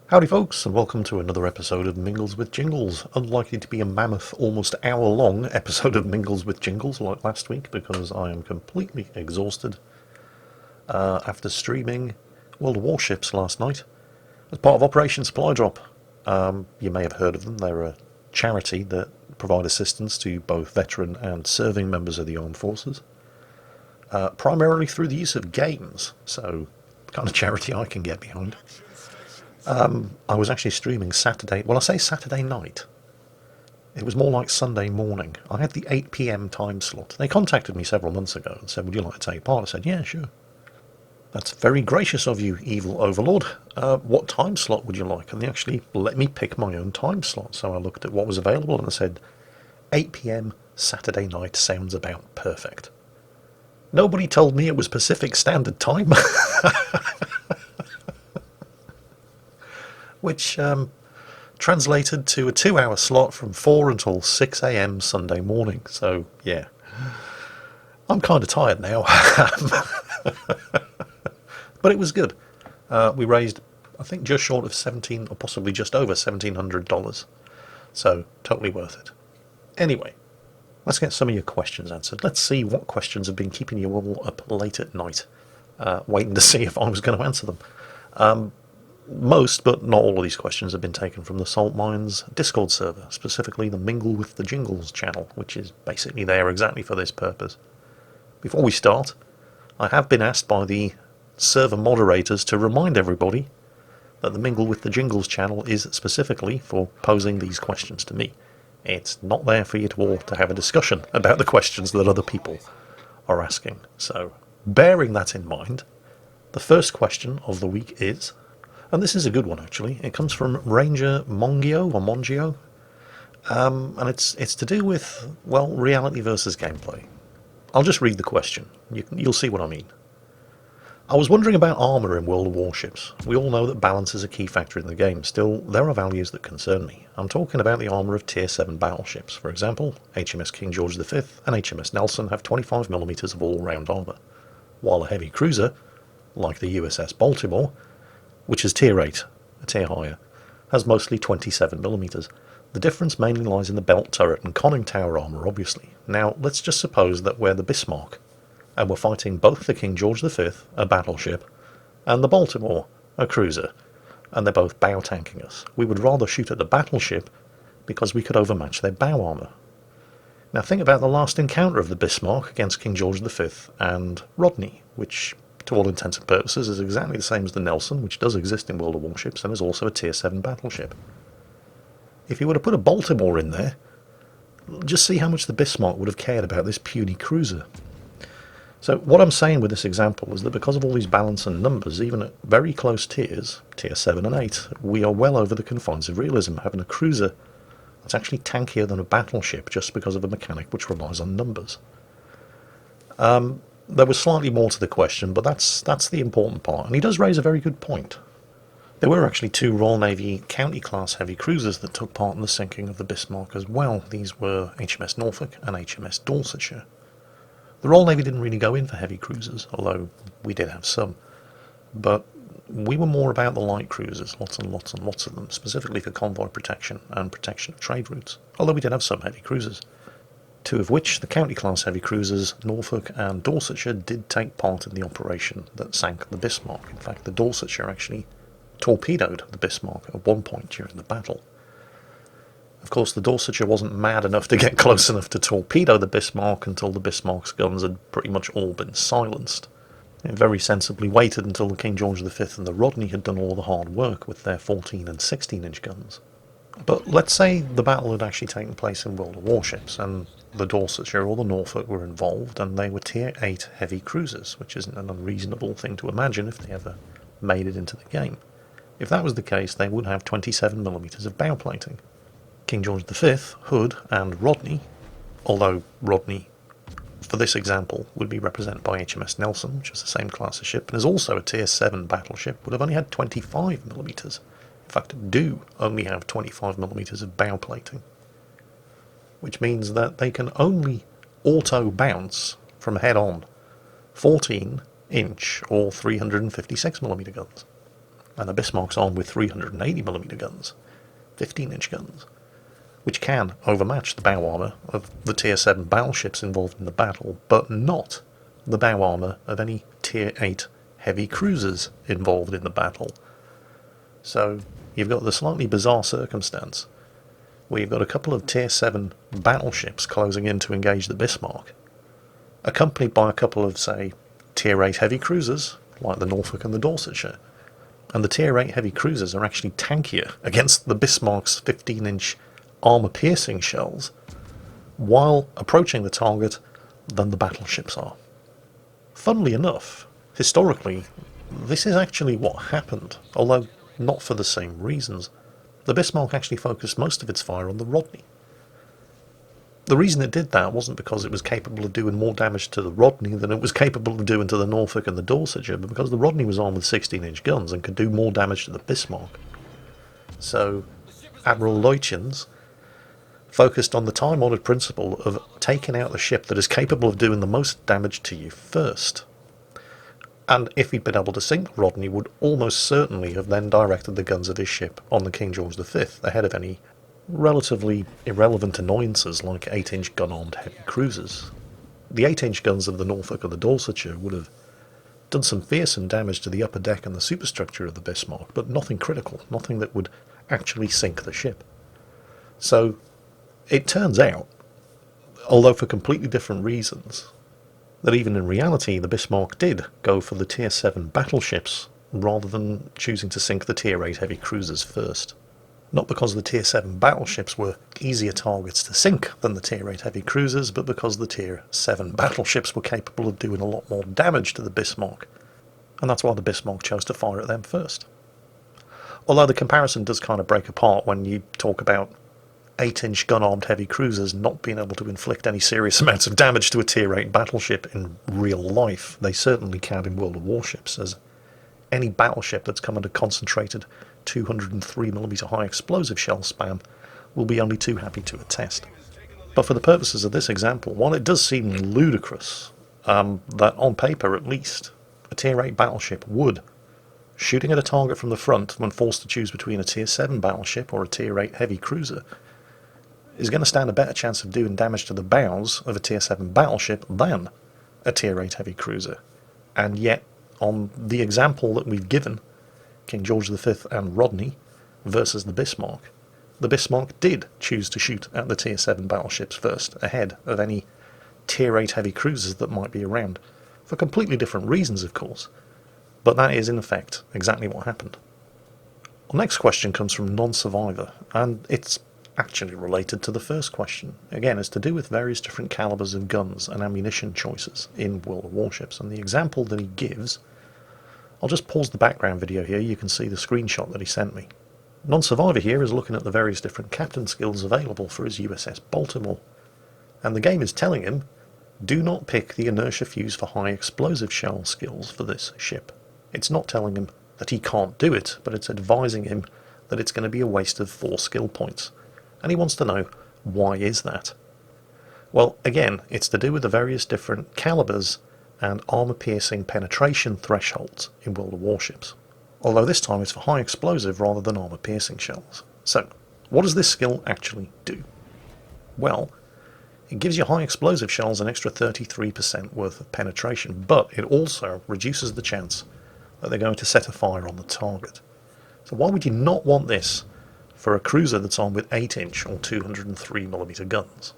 Howdy folks, and welcome to another episode of Mingles with Jingles. Unlikely to be a mammoth, almost hour-long episode of Mingles with Jingles like last week, because I am completely exhausted after streaming World of Warships last night as part of Operation Supply Drop. You may have heard of them. They're a charity that provide assistance to both veteran and serving members of the armed forces, primarily through the use of games, so the kind of charity I can get behind. I was actually streaming Saturday. Well, I say Saturday night. It was more like Sunday morning. I had the 8 p.m. time slot. They contacted me several months ago and said, would you like to take part? I said, yeah, sure. That's very gracious of you, evil overlord. What time slot would you like? And they actually let me pick my own time slot. So I looked at what was available and I said, 8 p.m. Saturday night sounds about perfect. Nobody told me it was Pacific Standard Time. Which translated to a 2-hour slot from 4 until 6 a.m. Sunday morning. So, yeah. I'm kind of tired now. But it was good. We raised, I think, just short of $17, or possibly just over $1,700. So, totally worth it. Anyway, let's get some of your questions answered. Let's see what questions have been keeping you all up late at night, waiting to see if I was going to answer them. Most, but not all of these questions have been taken from the Salt Mines Discord server, specifically the Mingle with the Jingles channel, which is basically there exactly for this purpose. Before we start, I have been asked by the server moderators to remind everybody that the Mingle with the Jingles channel is specifically for posing these questions to me. It's not there for you all to have a discussion about the questions that other people are asking. So, bearing that in mind, the first question of the week is... and this is a good one, actually. It comes from Ranger Mongio, and it's to do with, well, reality versus gameplay. I'll just read the question. You'll see what I mean. I was wondering about armour in World of Warships. We all know that balance is a key factor in the game. Still, there are values that concern me. I'm talking about the armour of Tier 7 battleships. For example, HMS King George V and HMS Nelson have 25mm of all-round armour, while a heavy cruiser, like the USS Baltimore, which is Tier 8, a tier higher, has mostly 27mm. The difference mainly lies in the belt turret and conning tower armour, obviously. Now, let's just suppose that we're the Bismarck, and we're fighting both the King George V, a battleship, and the Baltimore, a cruiser, and they're both bow tanking us. We would rather shoot at the battleship because we could overmatch their bow armour. Now think about the last encounter of the Bismarck against King George V and Rodney, which, to all intents and purposes, is exactly the same as the Nelson, which does exist in World of Warships and is also a Tier 7 battleship. If you were to put a Baltimore in there, just see how much the Bismarck would have cared about this puny cruiser. So what I'm saying with this example is that because of all these balance and numbers, even at very close tiers, Tier 7 and 8, we are well over the confines of realism, having a cruiser that's actually tankier than a battleship just because of a mechanic which relies on numbers. There was slightly more to the question, but that's the important part, and he does raise a very good point. There were actually 2 Royal Navy County-class heavy cruisers that took part in the sinking of the Bismarck as well. These were HMS Norfolk and HMS Dorsetshire. The Royal Navy didn't really go in for heavy cruisers, although we did have some, but we were more about the light cruisers, lots and lots and lots of them, specifically for convoy protection and protection of trade routes, although we did have some heavy cruisers. 2 of which, the County-class heavy cruisers, Norfolk and Dorsetshire, did take part in the operation that sank the Bismarck. In fact, the Dorsetshire actually torpedoed the Bismarck at one point during the battle. Of course, the Dorsetshire wasn't mad enough to get close enough to torpedo the Bismarck until the Bismarck's guns had pretty much all been silenced. It very sensibly waited until the King George V and the Rodney had done all the hard work with their 14 and 16-inch guns. But let's say the battle had actually taken place in World of Warships, and the Dorsetshire or the Norfolk were involved, and they were Tier 8 heavy cruisers, which isn't an unreasonable thing to imagine if they ever made it into the game. If that was the case, they would have 27mm of bow plating. King George V, Hood, and Rodney, although Rodney, for this example, would be represented by HMS Nelson, which is the same class of ship, and is also a Tier 7 battleship, would have only had 25mm. In fact, do only have 25mm of bow plating, which means that they can only auto-bounce from head-on 14-inch or 356mm guns. and the Bismarck's armed with 380mm guns, 15-inch guns, which can overmatch the bow armour of the Tier 7 battleships involved in the battle, but not the bow armour of any Tier 8 heavy cruisers involved in the battle. So you've got the slightly bizarre circumstance where you've got a couple of Tier 7 battleships closing in to engage the Bismarck, accompanied by a couple of, say, Tier 8 heavy cruisers, like the Norfolk and the Dorsetshire. And the Tier 8 heavy cruisers are actually tankier against the Bismarck's 15-inch armour-piercing shells while approaching the target than the battleships are. Funnily enough, historically, this is actually what happened, although not for the same reasons. The Bismarck actually focused most of its fire on the Rodney. The reason it did that wasn't because it was capable of doing more damage to the Rodney than it was capable of doing to the Norfolk and the Dorsetshire, but because the Rodney was armed with 16-inch guns and could do more damage to the Bismarck. So Admiral Leutjens focused on the time-honoured principle of taking out the ship that is capable of doing the most damage to you first. And if he'd been able to sink Rodney, would almost certainly have then directed the guns of his ship on the King George V, ahead of any relatively irrelevant annoyances like 8-inch gun-armed heavy cruisers. The 8-inch guns of the Norfolk and the Dorsetshire would have done some fearsome damage to the upper deck and the superstructure of the Bismarck, but nothing critical, nothing that would actually sink the ship. So it turns out, although for completely different reasons, that even in reality the Bismarck did go for the Tier 7 battleships rather than choosing to sink the Tier 8 heavy cruisers first. Not because the Tier 7 battleships were easier targets to sink than the Tier 8 heavy cruisers, but because the Tier 7 battleships were capable of doing a lot more damage to the Bismarck, and that's why the Bismarck chose to fire at them first. Although the comparison does kind of break apart when you talk about 8-inch gun-armed heavy cruisers not being able to inflict any serious amounts of damage to a Tier 8 battleship in real life. They certainly can in World of Warships, as any battleship that's come under concentrated 203mm high explosive shell spam will be only too happy to attest. But for the purposes of this example, while it does seem ludicrous that on paper at least a Tier 8 battleship would, shooting at a target from the front when forced to choose between a Tier 7 battleship or a Tier 8 heavy cruiser, is going to stand a better chance of doing damage to the bows of a Tier 7 battleship than a Tier 8 heavy cruiser. And yet, on the example that we've given, King George V and Rodney versus the Bismarck did choose to shoot at the Tier 7 battleships first, ahead of any Tier 8 heavy cruisers that might be around, for completely different reasons of course, but that is in effect exactly what happened. Our next question comes from Non-Survivor, and it's actually related to the first question. Again, it's to do with various different calibers of guns and ammunition choices in World of Warships, and the example that he gives, I'll just pause the background video here, you can see the screenshot that he sent me. Non-Survivor here is looking at the various different captain skills available for his USS Baltimore, and the game is telling him, do not pick the inertia fuse for high explosive shell skills for this ship. It's not telling him that he can't do it, but it's advising him that it's going to be a waste of 4 skill points. And he wants to know, why is that? Well, again, it's to do with the various different calibers and armour-piercing penetration thresholds in World of Warships. Although this time it's for high explosive rather than armour-piercing shells. So, what does this skill actually do? Well, it gives your high explosive shells an extra 33% worth of penetration, but it also reduces the chance that they're going to set a fire on the target. So why would you not want this for a cruiser that's armed with 8-inch or 203mm guns?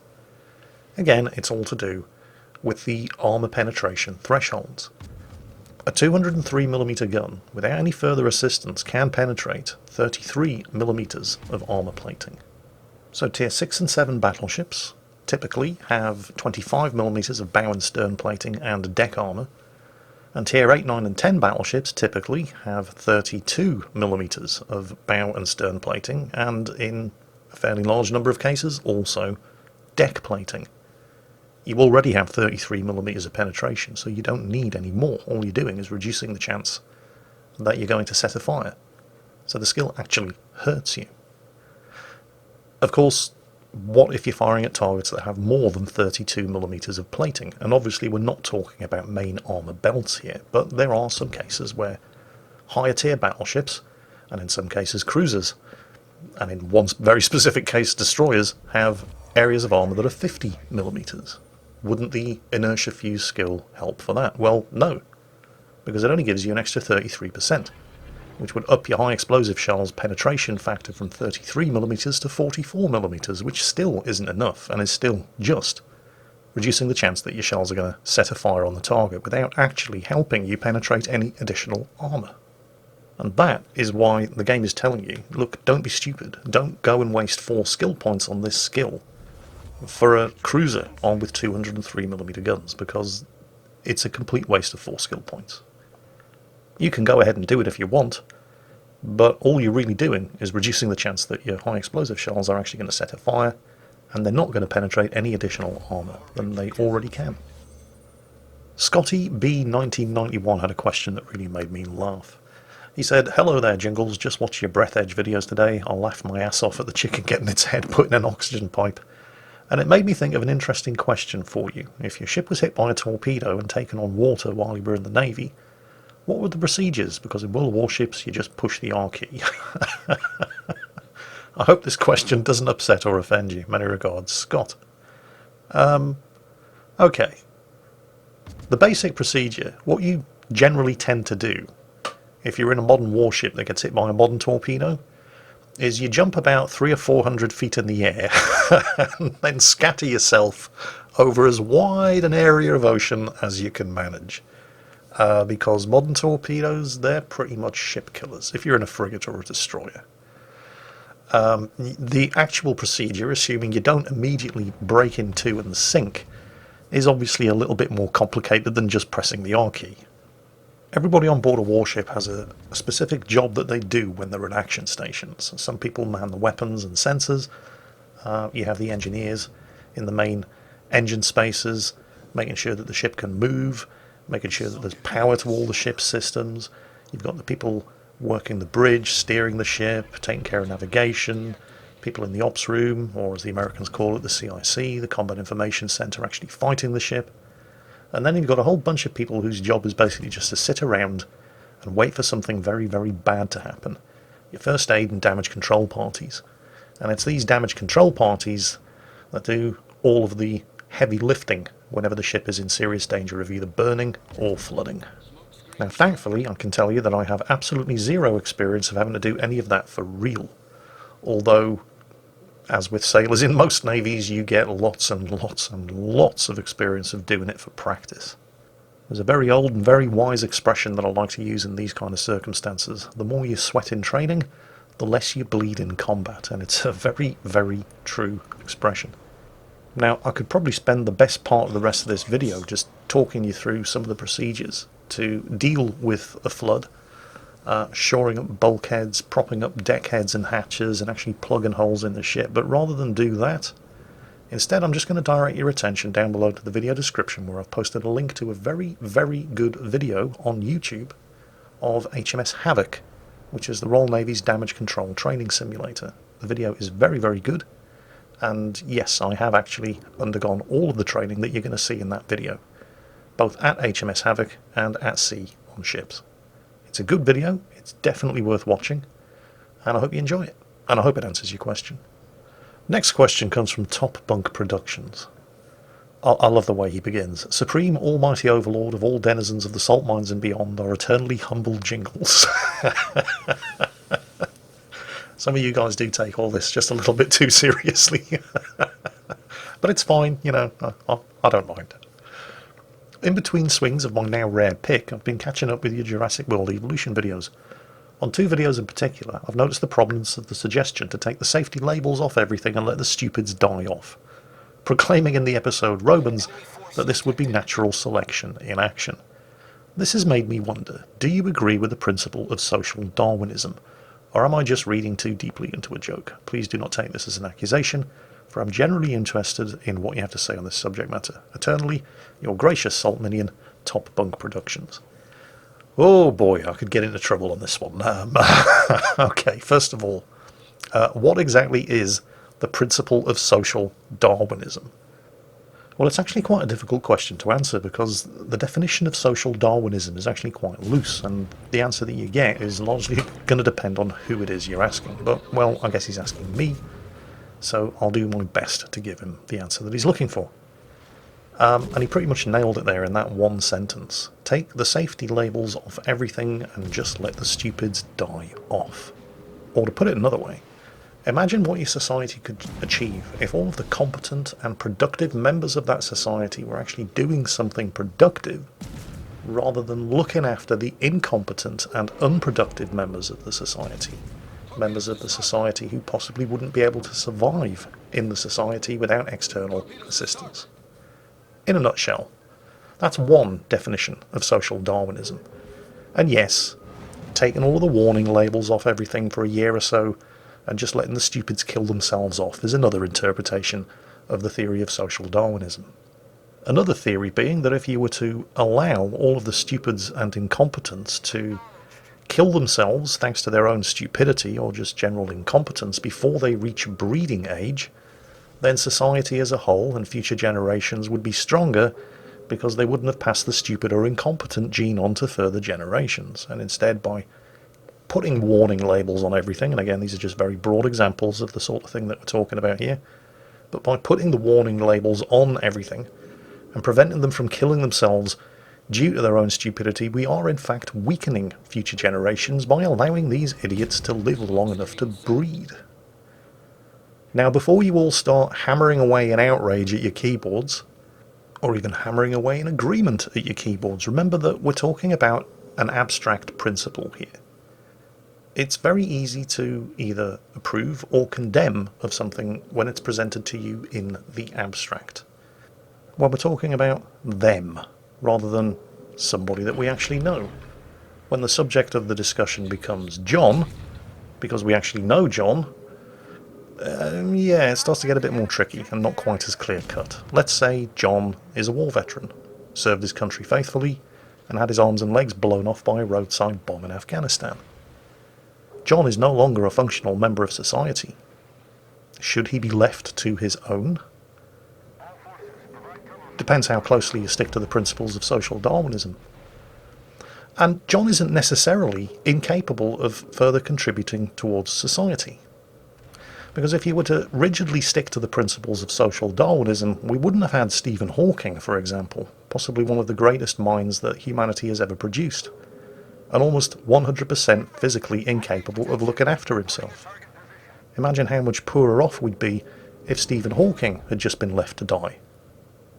Again, it's all to do with the armour penetration thresholds. A 203mm gun, without any further assistance, can penetrate 33mm of armour plating. So Tier 6 and 7 battleships typically have 25mm of bow and stern plating and deck armour, and Tier 8, 9 and 10 battleships typically have 32mm of bow and stern plating, and in a fairly large number of cases also deck plating. You already have 33mm of penetration, so you don't need any more. All you're doing is reducing the chance that you're going to set a fire. So the skill actually hurts you. Of course, what if you're firing at targets that have more than 32mm of plating? And obviously we're not talking about main armour belts here, but there are some cases where higher tier battleships and in some cases cruisers, and in one very specific case destroyers, have areas of armour that are 50mm. Wouldn't the inertia fuse skill help for that? Well, no, because it only gives you an extra 33%, which would up your high explosive shell's penetration factor from 33mm to 44mm, which still isn't enough, and is still just reducing the chance that your shells are going to set a fire on the target without actually helping you penetrate any additional armour. And that is why the game is telling you, look, don't be stupid, don't go and waste 4 skill points on this skill for a cruiser armed with 203mm guns, because it's a complete waste of 4 skill points. You can go ahead and do it if you want, but all you're really doing is reducing the chance that your high explosive shells are actually going to set a fire, and they're not going to penetrate any additional armour than they already can. Scotty B1991 had a question that really made me laugh. He said, "Hello there, Jingles, just watched your breath edge videos today. I laughed my ass off at the chicken getting its head put in an oxygen pipe. And it made me think of an interesting question for you. If your ship was hit by a torpedo and taken on water while you were in the Navy, what were the procedures? Because in World Warships, you just push the R key." I hope this question doesn't upset or offend you. Many regards, Scott. Okay. The basic procedure, what you generally tend to do if you're in a modern warship that gets hit by a modern torpedo, is you jump about 300 or 400 feet in the air and then scatter yourself over as wide an area of ocean as you can manage. Because modern torpedoes, they're pretty much ship killers if you're in a frigate or a destroyer. The actual procedure, assuming you don't immediately break in two and sink, is obviously a little bit more complicated than just pressing the R key. Everybody on board a warship has a specific job that they do when they're at action stations. Some people man the weapons and sensors. You have the engineers in the main engine spaces, making sure that the ship can move, making sure that there's power to all the ship's systems. You've got the people working the bridge, steering the ship, taking care of navigation, people in the ops room, or as the Americans call it, the CIC, the Combat Information Center, actually fighting the ship. And then you've got a whole bunch of people whose job is basically just to sit around and wait for something very, very bad to happen. Your first aid and damage control parties. And it's these damage control parties that do all of the heavy lifting whenever the ship is in serious danger of either burning or flooding. Now, thankfully, I can tell you that I have absolutely zero experience of having to do any of that for real. Although, as with sailors in most navies, you get lots and lots and lots of experience of doing it for practice. There's a very old and very wise expression that I like to use in these kind of circumstances. The more you sweat in training, the less you bleed in combat. And it's a very, very true expression. Now, I could probably spend the best part of the rest of this video just talking you through some of the procedures to deal with a flood, shoring up bulkheads, propping up deckheads and hatches, and actually plugging holes in the ship. But rather than do that, instead I'm just going to direct your attention down below to the video description, where I've posted a link to a very, very good video on YouTube of HMS Havoc, which is the Royal Navy's damage control training simulator. The video is very, very good. And yes, I have actually undergone all of the training that you're going to see in that video, both at HMS Havoc and at sea on ships. It's a good video, it's definitely worth watching, and I hope you enjoy it, and I hope it answers your question. Next question comes from Top Bunk Productions. I love the way he begins. "Supreme almighty overlord of all denizens of the salt mines and beyond, our eternally humble Jingles." Some of you guys do take all this just a little bit too seriously. But it's fine, you know, I don't mind. "In between swings of my now rare pick, I've been catching up with your Jurassic World evolution videos. On 2 videos in particular, I've noticed the prominence of the suggestion to take the safety labels off everything and let the stupids die off, proclaiming in the episode Romans that this would be natural selection in action. This has made me wonder, do you agree with the principle of social Darwinism, or am I just reading too deeply into a joke? Please do not take this as an accusation, for I'm generally interested in what you have to say on this subject matter. Eternally, your gracious salt minion, Top Bunk Productions." Oh boy, I could get into trouble on this one. Okay, first of all, what exactly is the principle of social Darwinism? Well, it's actually quite a difficult question to answer because the definition of social Darwinism is actually quite loose, and the answer that you get is largely going to depend on who it is you're asking. But, well, I guess he's asking me, so I'll do my best to give him the answer that he's looking for. And he pretty much nailed it there in that one sentence. Take the safety labels off everything and just let the stupids die off. Or to put it another way, imagine what your society could achieve if all of the competent and productive members of that society were actually doing something productive rather than looking after the incompetent and unproductive members of the society. Members of the society who possibly wouldn't be able to survive in the society without external assistance. In a nutshell, that's one definition of social Darwinism. And yes, taking all of the warning labels off everything for a year or so and just letting the stupids kill themselves off is another interpretation of the theory of social Darwinism. Another theory being that if you were to allow all of the stupids and incompetents to kill themselves thanks to their own stupidity or just general incompetence before they reach breeding age, then society as a whole and future generations would be stronger because they wouldn't have passed the stupid or incompetent gene on to further generations. And instead, by putting warning labels on everything, and again, these are just very broad examples of the sort of thing that we're talking about here, but by putting the warning labels on everything and preventing them from killing themselves due to their own stupidity, we are in fact weakening future generations by allowing these idiots to live long enough to breed. Now, before you all start hammering away in outrage at your keyboards, or even hammering away in agreement at your keyboards, remember that we're talking about an abstract principle here. It's very easy to either approve or condemn of something when it's presented to you in the abstract. When we're talking about them, rather than somebody that we actually know. When the subject of the discussion becomes John, because we actually know John, it starts to get a bit more tricky and not quite as clear-cut. Let's say John is a war veteran, served his country faithfully, and had his arms and legs blown off by a roadside bomb in Afghanistan. John is no longer a functional member of society. Should he be left to his own? Depends how closely you stick to the principles of social Darwinism. And John isn't necessarily incapable of further contributing towards society. Because if you were to rigidly stick to the principles of social Darwinism, we wouldn't have had Stephen Hawking, for example, possibly one of the greatest minds that humanity has ever produced, and almost 100% physically incapable of looking after himself. Imagine how much poorer off we'd be if Stephen Hawking had just been left to die.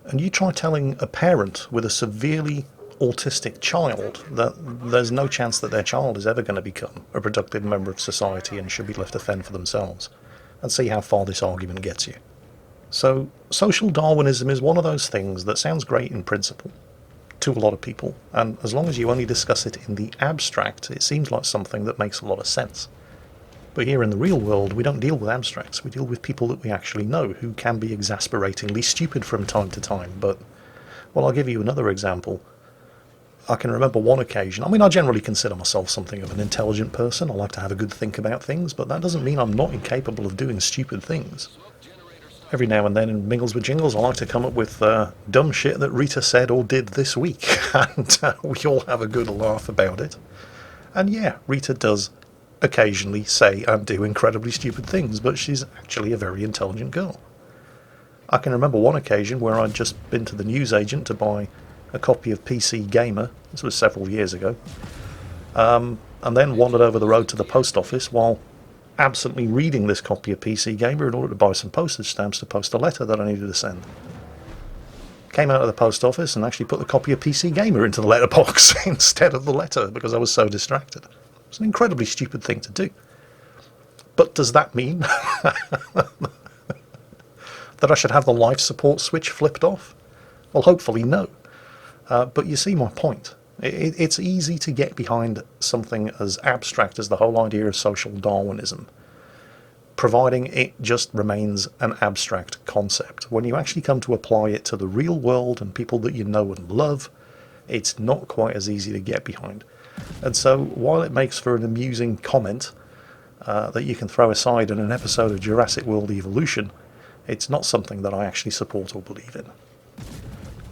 And you try telling a parent with a severely autistic child that there's no chance that their child is ever going to become a productive member of society and should be left to fend for themselves, and see how far this argument gets you. So, social Darwinism is one of those things that sounds great in principle to a lot of people, and as long as you only discuss it in the abstract, it seems like something that makes a lot of sense. But here in the real world, we don't deal with abstracts, we deal with people that we actually know, who can be exasperatingly stupid from time to time. But, well, I'll give you another example. I can remember one occasion, I generally consider myself something of an intelligent person. I like to have a good think about things, but that doesn't mean I'm not incapable of doing stupid things. Every now and then in Mingles with Jingles, I like to come up with dumb shit that Rita said or did this week, and we all have a good laugh about it. And yeah, Rita does occasionally say and do incredibly stupid things, but she's actually a very intelligent girl. I can remember one occasion where I'd just been to the newsagent to buy a copy of PC Gamer. This was several years ago. And then wandered over the road to the post office while absently reading this copy of PC Gamer in order to buy some postage stamps to post a letter that I needed to send. Came out of the post office and actually put the copy of PC Gamer into the letterbox instead of the letter because I was so distracted. It's an incredibly stupid thing to do. But does that mean that I should have the life support switch flipped off? Well, hopefully no. But you see my point. It's easy to get behind something as abstract as the whole idea of social Darwinism, providing it just remains an abstract concept. When you actually come to apply it to the real world and people that you know and love, it's not quite as easy to get behind. And so, while it makes for an amusing comment that you can throw aside in an episode of Jurassic World Evolution, it's not something that I actually support or believe in.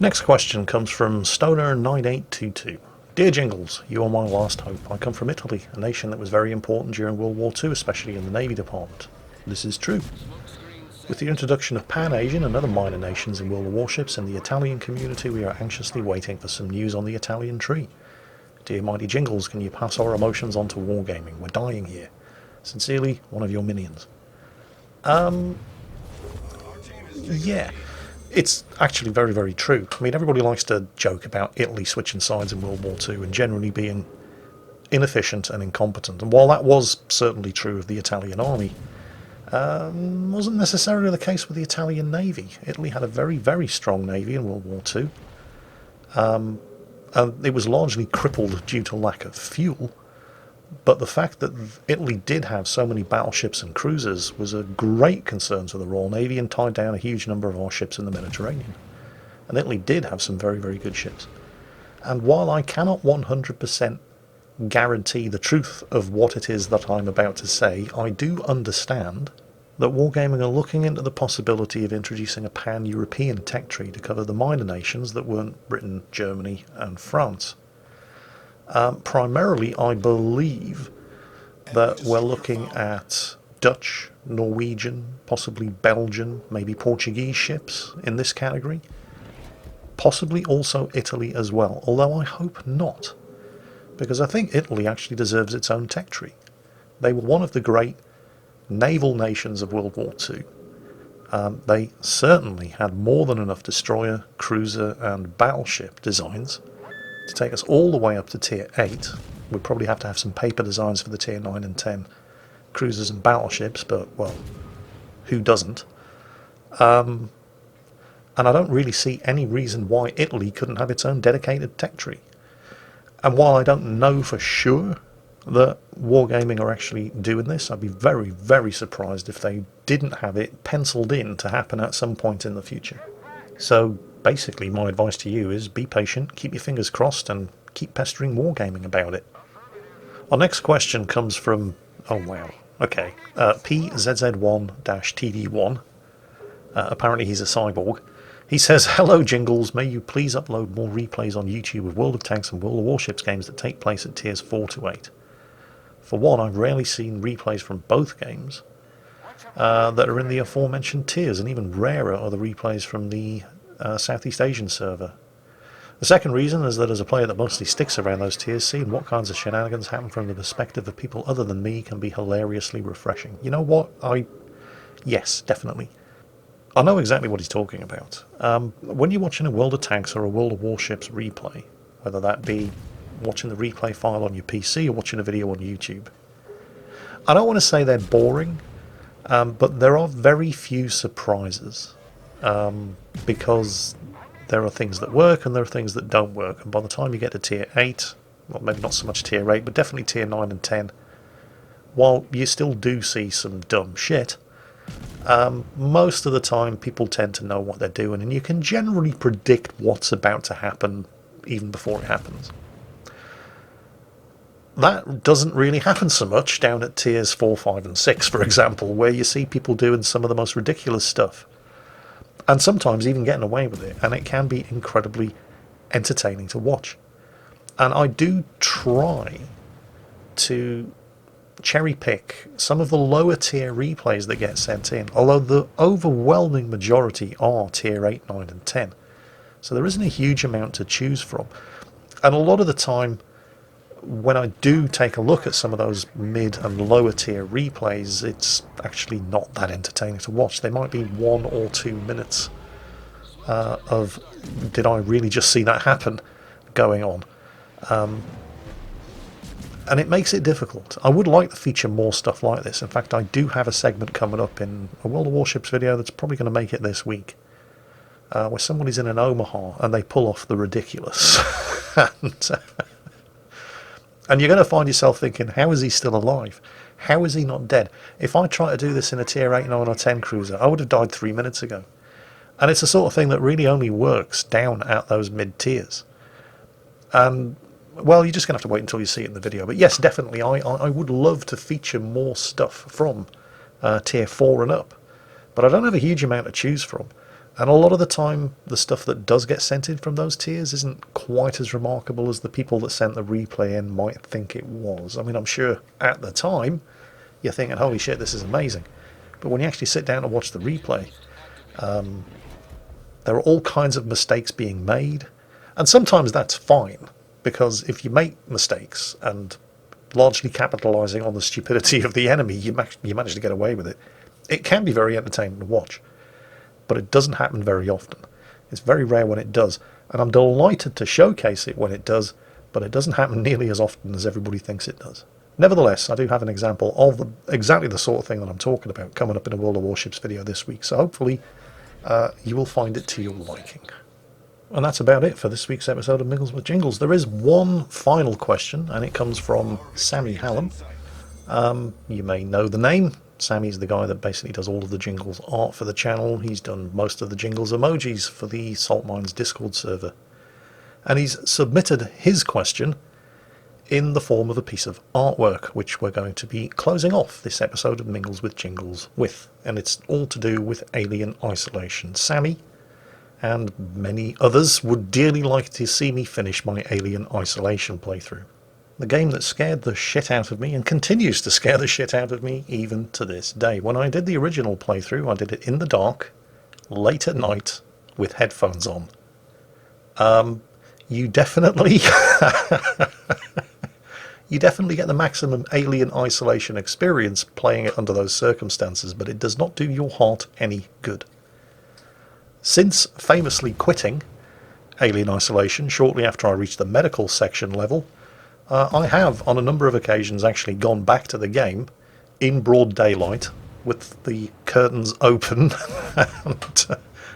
Next question comes from Stoner9822. Dear Jingles, you are my last hope. I come from Italy, a nation that was very important during World War II, especially in the Navy department. This is true. With the introduction of Pan-Asian and other minor nations in World of Warships in the Italian community, we are anxiously waiting for some news on the Italian tree. Dear mighty Jingles, can you pass our emotions on to wargaming? We're dying here. Sincerely, one of your minions. Yeah. It's actually very, very true. I mean, everybody likes to joke about Italy switching sides in World War II and generally being inefficient and incompetent. And while that was certainly true of the Italian army, wasn't necessarily the case with the Italian Navy. Italy had a very, very strong navy in World War II. And it was largely crippled due to lack of fuel. But the fact that Italy did have so many battleships and cruisers was a great concern to the Royal Navy and tied down a huge number of our ships in the Mediterranean. And Italy did have some very, very good ships. And while I cannot 100% guarantee the truth of what it is that I'm about to say, I do understand that Wargaming are looking into the possibility of introducing a pan-European tech tree to cover the minor nations that weren't Britain, Germany and France. Primarily, I believe that we're looking at Dutch, Norwegian, possibly Belgian, maybe Portuguese ships in this category. Possibly also Italy as well, although I hope not, because I think Italy actually deserves its own tech tree. They were one of the great naval nations of World War II. They certainly had more than enough destroyer, cruiser and battleship designs to take us all the way up to Tier 8. We'd probably have to have some paper designs for the Tier 9 and 10 cruisers and battleships, but, well, who doesn't? And I don't really see any reason why Italy couldn't have its own dedicated tech tree. And while I don't know for sure that Wargaming are actually doing this, I'd be very, very surprised if they didn't have it penciled in to happen at some point in the future. So basically my advice to you is be patient, keep your fingers crossed and keep pestering Wargaming about it. Our next question comes from, oh wow, okay, PZZ1-TD1. Apparently he's a cyborg. He says, hello Jingles, may you please upload more replays on YouTube of World of Tanks and World of Warships games that take place at tiers 4 to 8. For one, I've rarely seen replays from both games that are in the aforementioned tiers, and even rarer are the replays from the Southeast Asian server. The second reason is that as a player that mostly sticks around those tiers, seeing what kinds of shenanigans happen from the perspective of people other than me can be hilariously refreshing. You know what? Yes, definitely. I know exactly what he's talking about. When you're watching a World of Tanks or a World of Warships replay, whether that be watching the replay file on your PC or watching a video on YouTube, I don't want to say they're boring, but there are very few surprises, because there are things that work and there are things that don't work, and by the time you get to tier 8, well, maybe not so much tier 8, but definitely tier 9 and 10, while you still do see some dumb shit, most of the time people tend to know what they're doing, and you can generally predict what's about to happen even before it happens. That doesn't really happen so much down at tiers 4, 5 and 6, for example, where you see people doing some of the most ridiculous stuff, and sometimes even getting away with it, and it can be incredibly entertaining to watch. And I do try to cherry pick some of the lower tier replays that get sent in, although the overwhelming majority are tier 8, 9 and 10. So there isn't a huge amount to choose from. And a lot of the time, when I do take a look at some of those mid and lower tier replays, it's actually not that entertaining to watch. They might be 1 or 2 minutes of, did I really just see that happen, going on. And it makes it difficult. I would like to feature more stuff like this. In fact, I do have a segment coming up in a World of Warships video that's probably going to make it this week, where somebody's in an Omaha and they pull off the ridiculous. And you're going to find yourself thinking, how is he still alive? How is he not dead? If I try to do this in a tier 8, 9 or 10 cruiser, I would have died 3 minutes ago. And it's the sort of thing that really only works down at those mid tiers. And well, you're just going to have to wait until you see it in the video. But yes, definitely, I would love to feature more stuff from tier 4 and up. But I don't have a huge amount to choose from. And a lot of the time, the stuff that does get sent in from those tiers isn't quite as remarkable as the people that sent the replay in might think it was. I mean, I'm sure at the time, you're thinking, holy shit, this is amazing. But when you actually sit down and watch the replay, there are all kinds of mistakes being made. And sometimes that's fine, because if you make mistakes and largely capitalising on the stupidity of the enemy, you manage to get away with it. It can be very entertaining to watch, but it doesn't happen very often. It's very rare when it does, and I'm delighted to showcase it when it does, but it doesn't happen nearly as often as everybody thinks it does. Nevertheless, I do have an example of exactly the sort of thing that I'm talking about coming up in a World of Warships video this week, so hopefully you will find it to your liking. And that's about it for this week's episode of Mingles with Jingles. There is one final question, and it comes from Sammy Hallam. You may know the name. Sammy's the guy that basically does all of the Jingles art for the channel. He's done most of the Jingles emojis for the Salt Mines Discord server. And he's submitted his question in the form of a piece of artwork, which we're going to be closing off this episode of Mingles with Jingles with. And it's all to do with Alien Isolation. Sammy and many others would dearly like to see me finish my Alien Isolation playthrough. The game that scared the shit out of me and continues to scare the shit out of me even to this day. When I did the original playthrough, I did it in the dark, late at night, with headphones on. You definitely you definitely get the maximum Alien Isolation experience playing it under those circumstances, but it does not do your heart any good. Since famously quitting Alien Isolation shortly after I reached the medical section level, I have on a number of occasions actually gone back to the game in broad daylight with the curtains open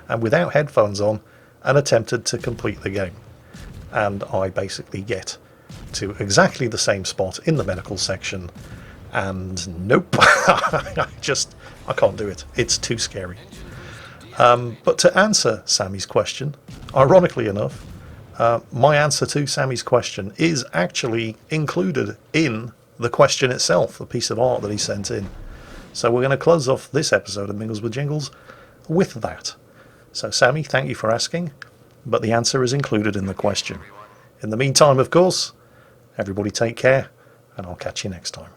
and without headphones on, and attempted to complete the game. And I basically get to exactly the same spot in the medical section, and nope, I can't do it. It's too scary. But to answer Sammy's question, ironically enough, my answer to Sammy's question is actually included in the question itself, the piece of art that he sent in. So we're going to close off this episode of Mingles with Jingles with that. So Sammy, thank you for asking, but the answer is included in the question. In the meantime, of course, everybody take care, and I'll catch you next time.